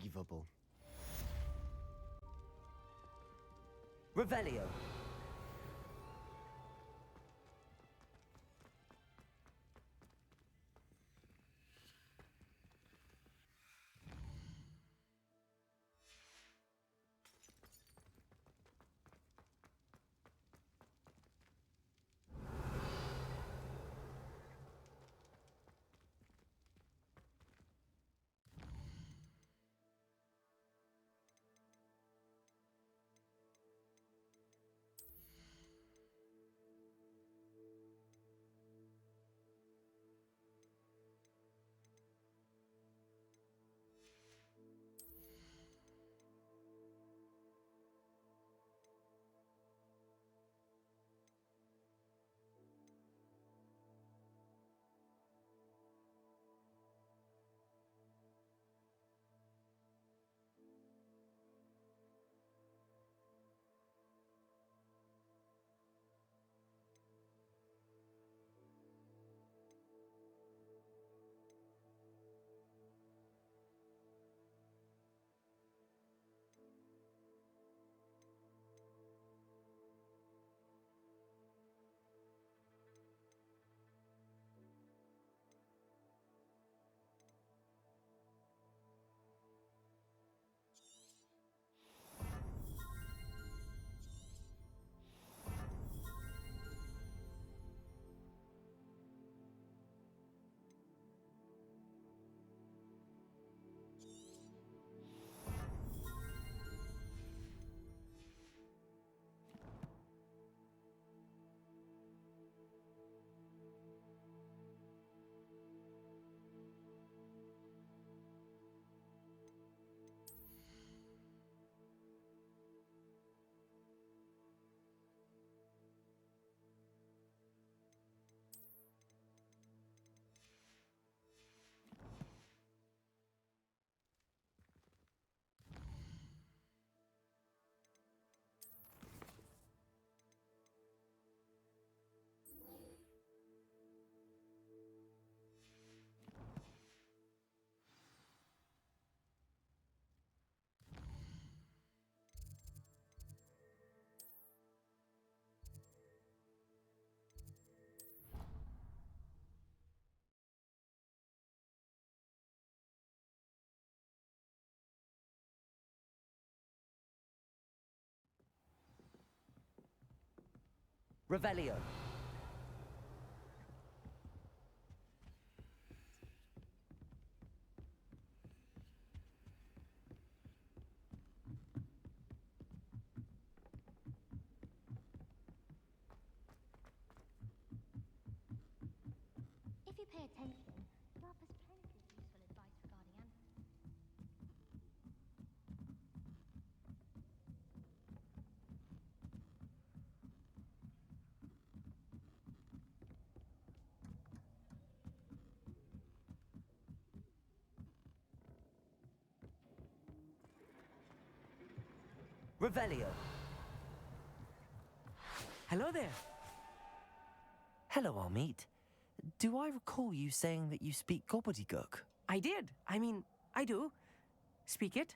Unbelievable. Revelio. Revelio. If you pay attention, it offers plenty of useful advice regarding animals. Revelio. Hello there. Hello, Almeet. Do I recall you saying that you speak gobbledygook? I did. I do. Speak it.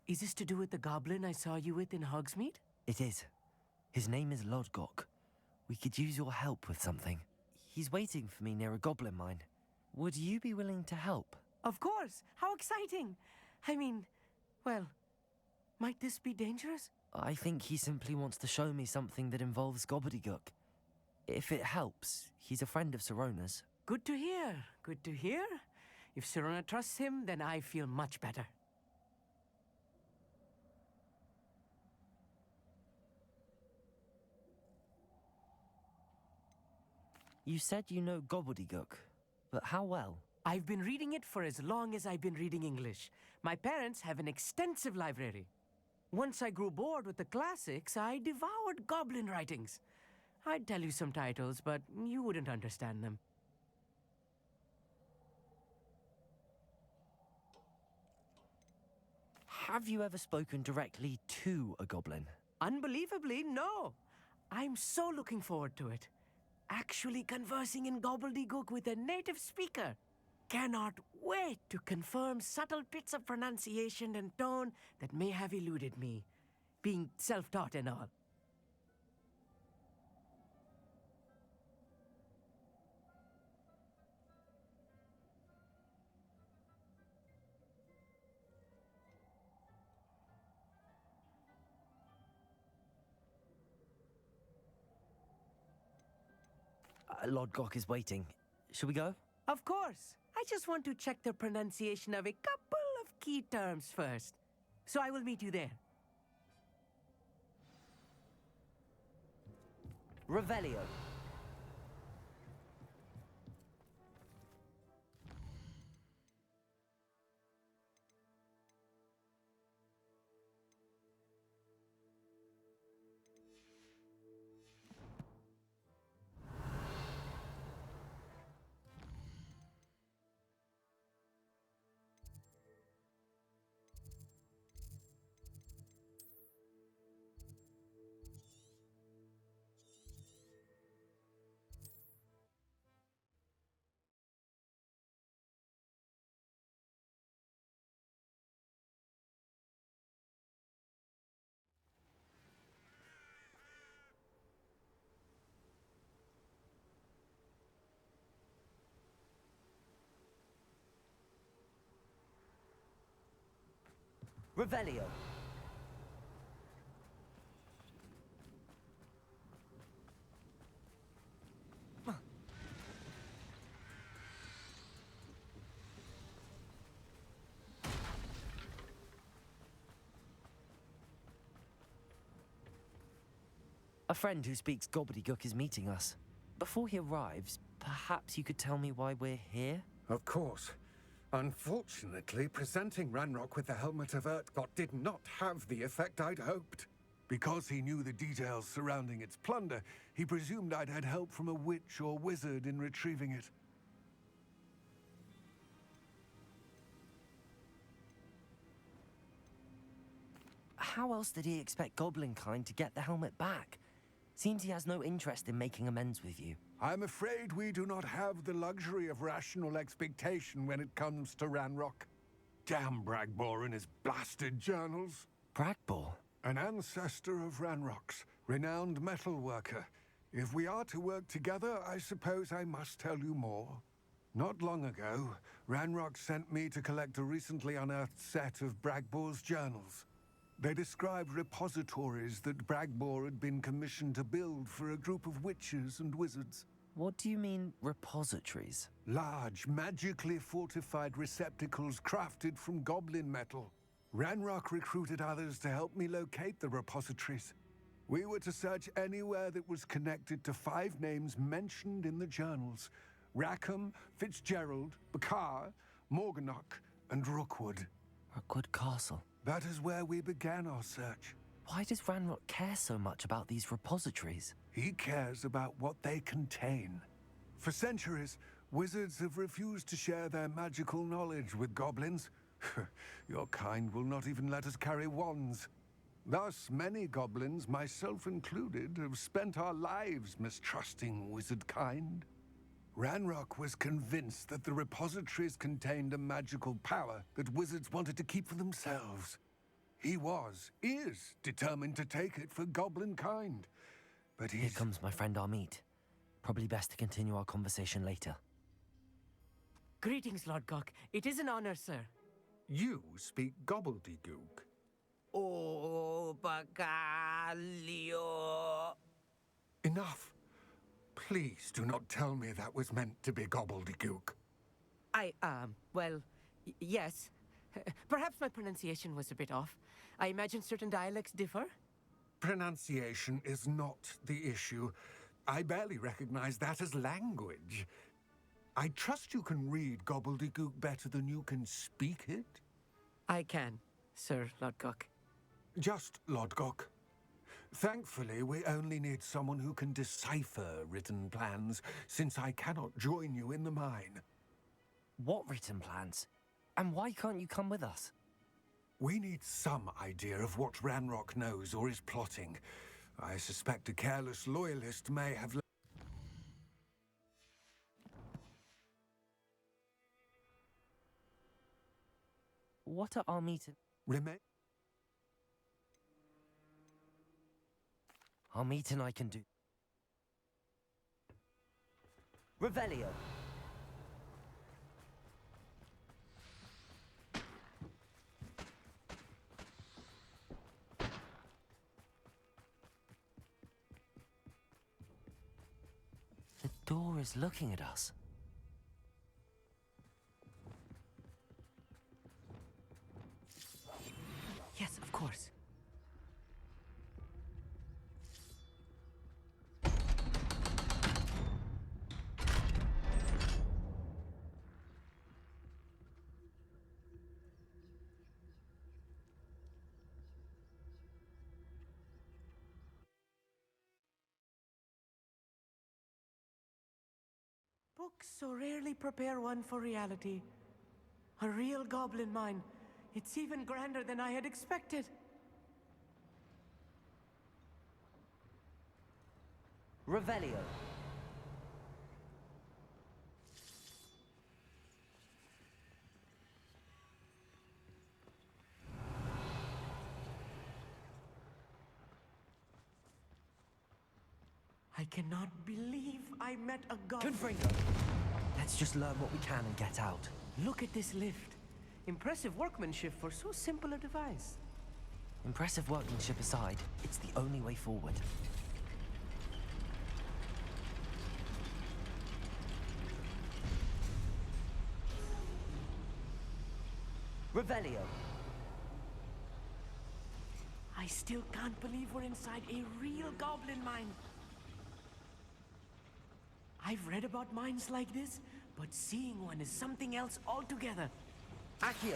Is this to do with the goblin I saw you with in Hogsmeade? It is. His name is Lodgok. We could use your help with something. He's waiting for me near a goblin mine. Would you be willing to help? Of course. How exciting. Well, might this be dangerous? I think he simply wants to show me something that involves gobbledygook. If it helps, he's a friend of Sirona's. Good to hear. Good to hear. If Sirona trusts him, then I feel much better. You said you know gobbledygook, but how well? I've been reading it for as long as I've been reading English. My parents have an extensive library. Once I grew bored with the classics, I devoured goblin writings. I'd tell you some titles, but you wouldn't understand them. Have you ever spoken directly to a goblin? Unbelievably, no. I'm so looking forward to it. Actually conversing in gobbledygook with a native speaker. cannot wait to confirm subtle bits of pronunciation and tone that may have eluded me, being self-taught and all. Lord Gok is waiting. Shall we go? Of course. I just want to check the pronunciation of a couple of key terms first. So I will meet you there. Revelio. Revelio. A friend who speaks gobbledygook is meeting us. Before he arrives, perhaps you could tell me why we're here? Of course. Unfortunately, presenting Ranrock with the Helmet of Urtkot did not have the effect I'd hoped. Because he knew the details surrounding its plunder, he presumed I'd had help from a witch or wizard in retrieving it. How else did he expect Goblinkind to get the helmet back? Seems he has no interest in making amends with you. I'm afraid we do not have the luxury of rational expectation when it comes to Ranrock. Damn Bragbor and his blasted journals. Bragbor? An ancestor of Ranrock's, renowned metal worker. If we are to work together, I suppose I must tell you more. Not long ago, Ranrock sent me to collect a recently unearthed set of Bragbor's journals. They described repositories that Bragbor had been commissioned to build for a group of witches and wizards. What do you mean, repositories? Large, magically fortified receptacles crafted from goblin metal. Ranrock recruited others to help me locate the repositories. We were to search anywhere that was connected to 5 names mentioned in the journals: Rackham, Fitzgerald, Bakar, Morganach, and Rookwood. Rookwood Castle. That is where we began our search. Why does Ranrock care so much about these repositories? He cares about what they contain. For centuries, wizards have refused to share their magical knowledge with goblins. Your kind will not even let us carry wands. Thus, many goblins, myself included, have spent our lives mistrusting wizard kind. Ranrock was convinced that the repositories contained a magical power that wizards wanted to keep for themselves. He is determined to take it for goblin kind. But Here comes my friend Amit. Probably best to continue our conversation later. Greetings, Lord Gok. It is an honor, sir. You speak gobbledygook. Oh, Bagalio. Enough. Please do not tell me that was meant to be gobbledygook. Well, yes. Perhaps my pronunciation was a bit off. I imagine certain dialects differ. Pronunciation is not the issue. I barely recognize that as language. I trust you can read gobbledygook better than you can speak it? I can, Sir Lord Gok. Just Lord Gok. Thankfully, we only need someone who can decipher written plans, since I cannot join you in the mine. What written plans? And why can't you come with us? We need some idea of what Ranrock knows or is plotting. I suspect a careless loyalist may have... What are Armit Remain. Armit and I can do? Revelio. The door is looking at us. Yes, of course. Books so rarely prepare one for reality. A real goblin mine. It's even grander than I had expected. Revelio. I cannot believe I met a goblin. Confringo. Let's just learn what we can and get out. Look at this lift. Impressive workmanship for so simple a device. Impressive workmanship aside, it's the only way forward. Revelio. I still can't believe we're inside a real goblin mine. I've read about mines like this, but seeing one is something else altogether. Accio.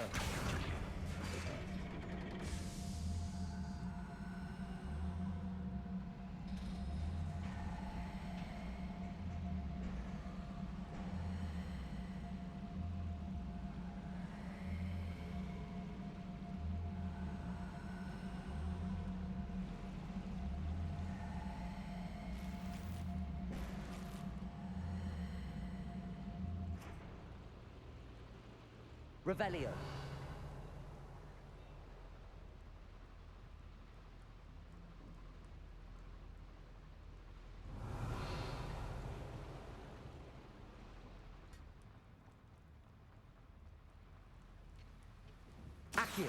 Revelio. Accio.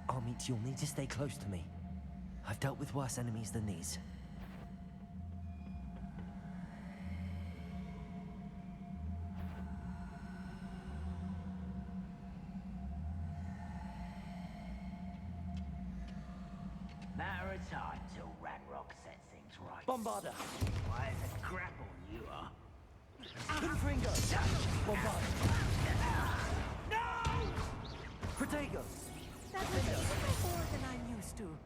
Armit, you'll need to stay close to me. I've dealt with worse enemies than these. Matter of time till Ragnarok sets things right. Bombarda. Why is a grapple you are? Confringo. Bombarda. Protego. That was even more than I'm used to.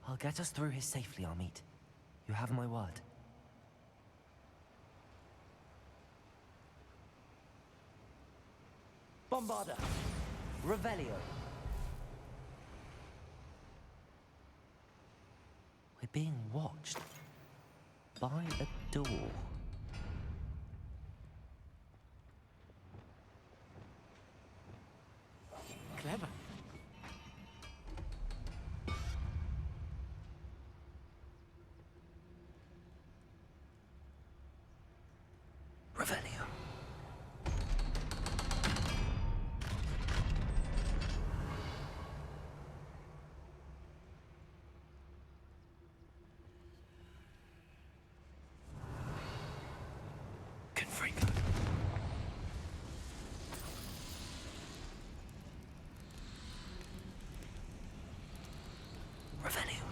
I'll get us through here safely, Armit. You have my word. Bombarda. Revelio. We're being watched by a door. Clever. Revelio. Confringo. Revelio.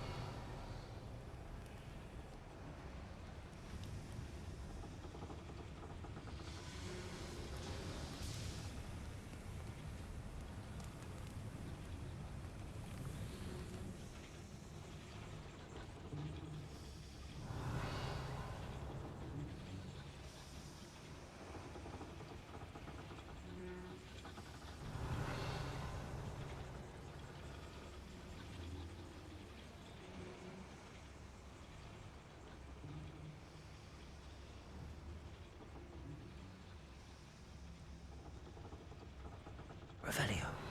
Revelio.